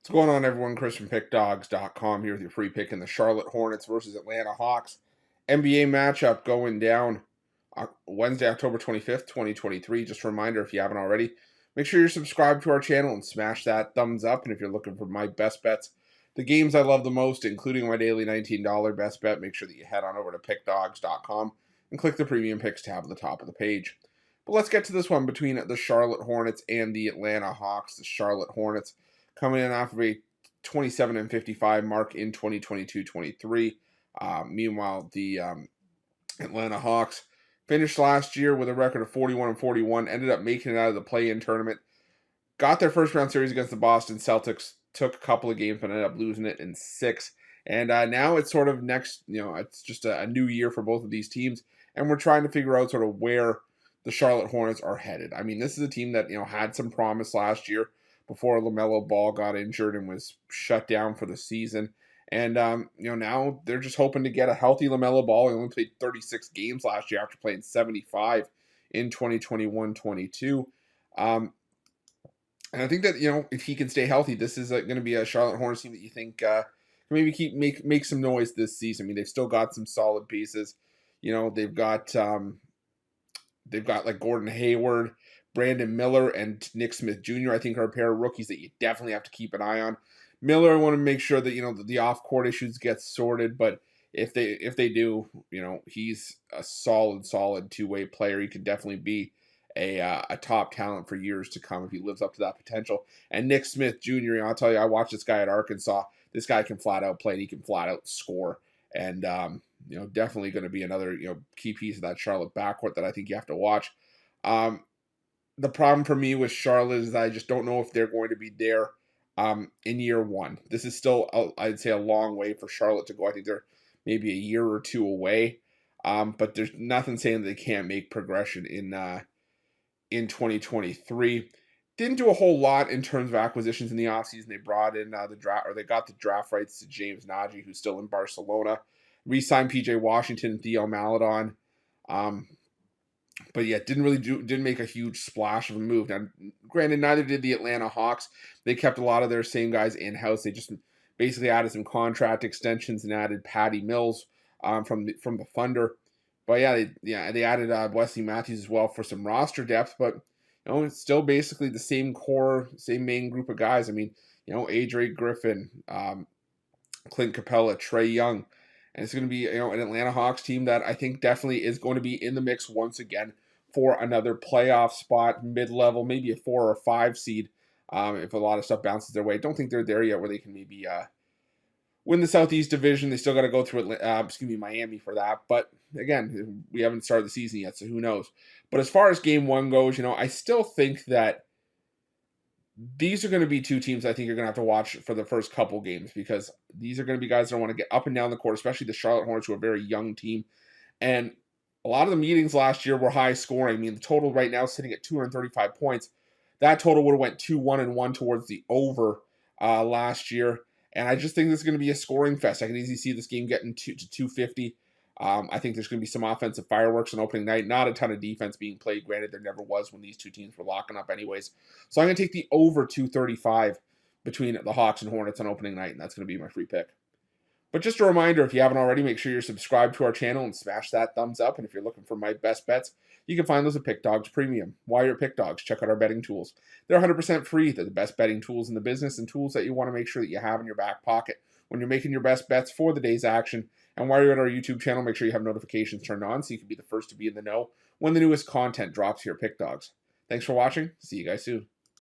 What's going on, everyone? Chris from Pickdawgz.com here with your free pick in the Charlotte Hornets versus Atlanta Hawks NBA matchup going down Wednesday, October 25th, 2023. Just a reminder, if you haven't already, make sure you're subscribed to our channel and smash that thumbs up. And if you're looking for my best bets, the games I love the most, including my daily $19 best bet, make sure that you head on over to Pickdawgz.com and click the Premium Picks tab at the top of the page. But let's get to this one between the Charlotte Hornets and the Atlanta Hawks. The Charlotte Hornets coming in off of a 27-55 mark in 2022-23. Meanwhile, the Atlanta Hawks finished last year with a record of 41-41, ended up making it out of the play-in tournament, got their first round series against the Boston Celtics, took a couple of games, but ended up losing it in 6. And now it's sort of next, it's just a new year for both of these teams, and we're trying to figure out sort of where the Charlotte Hornets are headed. I mean, this is a team that, had some promise last year before LaMelo Ball got injured and was shut down for the season. And, now they're just hoping to get a healthy LaMelo Ball. He only played 36 games last year after playing 75 in 2021-22. And I think that, if he can stay healthy, this is going to be a Charlotte Hornets team that you think can maybe make some noise this season. I mean, they've still got some solid pieces. They've got like Gordon Hayward, Brandon Miller, and Nick Smith Jr., I think, are a pair of rookies that you definitely have to keep an eye on. Miller, I want to make sure that, the off-court issues get sorted, but if they do, he's a solid two-way player. He could definitely be a top talent for years to come if he lives up to that potential. And Nick Smith Jr., I'll tell you, I watched this guy at Arkansas. This guy can flat out play, and he can flat out score. And, definitely going to be another, key piece of that Charlotte backcourt that I think you have to watch. The problem for me with Charlotte is that I just don't know if they're going to be there in year one. This is still, I'd say, a long way for Charlotte to go. I think they're maybe a year or two away. But there's nothing saying that they can't make progression in 2023. Didn't do a whole lot in terms of acquisitions in the offseason. They brought in the draft, or they got the draft rights to James Nagy, who's still in Barcelona. Re-signed PJ Washington and Theo Maledon. But yeah, didn't make a huge splash of a move. Now, granted, neither did the Atlanta Hawks. They kept a lot of their same guys in-house. They just basically added some contract extensions and added Patty Mills from the Thunder. But they added Wesley Matthews as well for some roster depth. But it's still basically the same core, same main group of guys. I mean, Adrian Griffin, Clint Capella, Trae Young. And it's going to be, an Atlanta Hawks team that I think definitely is going to be in the mix once again for another playoff spot, mid-level, maybe a 4 or 5 seed, if a lot of stuff bounces their way. I don't think they're there yet where they can maybe win the Southeast Division. They still got to go through Miami for that. But again, we haven't started the season yet, so who knows? But as far as game one goes, I still think that these are going to be two teams I think you're going to have to watch for the first couple games, because these are going to be guys that want to get up and down the court, especially the Charlotte Hornets, who are a very young team. And a lot of the meetings last year were high scoring. I mean, the total right now is sitting at 235 points. That total would have went 2-1-1 towards the over last year. And I just think this is going to be a scoring fest. I can easily see this game getting to 250. I think there's going to be some offensive fireworks on opening night. Not a ton of defense being played. Granted, there never was when these two teams were locking up anyways. So I'm going to take the over 235 between the Hawks and Hornets on opening night, and that's going to be my free pick. But just a reminder, if you haven't already, make sure you're subscribed to our channel and smash that thumbs up. And if you're looking for my best bets, you can find those at Pick Dawgz Premium. While you're at Pick Dawgz, check out our betting tools. They're 100% free. They're the best betting tools in the business, and tools that you want to make sure that you have in your back pocket when you're making your best bets for the day's action. And while you're at our YouTube channel, make sure you have notifications turned on so you can be the first to be in the know when the newest content drops here at Pick Dawgz. Thanks for watching. See you guys soon.